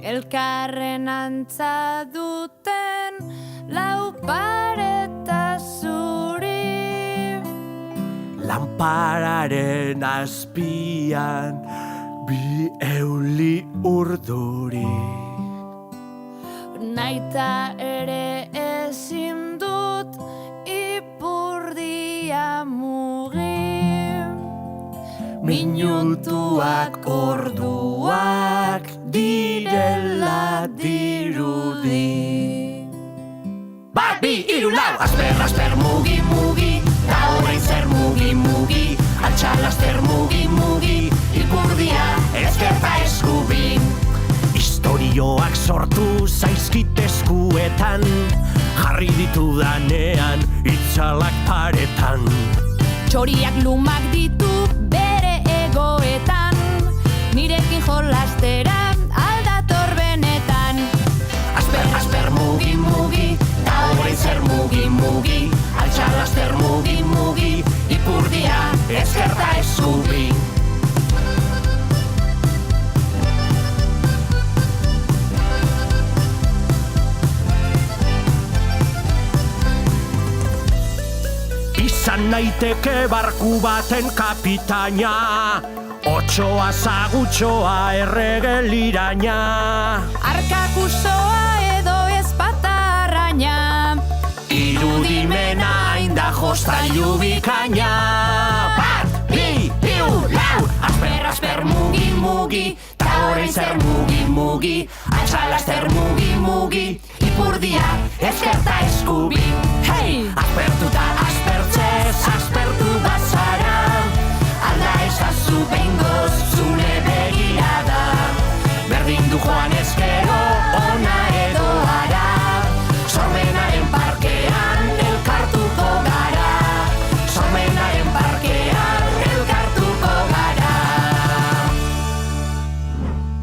elkarren antza duten lau pareta zuri. Lanpararen azpian bi euli urduri. Naita ere ezin dut ipurdia mugi. Minutuak orduak direla dirudi. Bat, bi, hiru, lau, asper, mugi, mugi, ta orain zer mugi, mugi, altxalaster mugi, mugi, ipurdia ezkerta eskubi. Istorioak sortu zaizkit eskuetan, jarri ditudanean itzalak paretan. Txoriak lumak ditu bere egoetan, nirekin jolastera aldator benetan. Asper, mugi, mugi, ta orain zer mugi, mugi, altxalaster mugi, mugi, ipurdia ezkerta eskubi. Izan naiteke barku baten kapitaina, otsoa zagutxoa erregeliraina. Arkakusoa edo ezpatarraina, Irudimena inda jostailu bikaina. Bat, bi, hiru, lau, asper, mugi, mugi, ta orain zer mugi, mugi, altxalaster mugi, mugi, ipurdia ezkerta eskubi. Hei, aspertuta aspertzez, aspertu bazara, alda ezazu behingoz,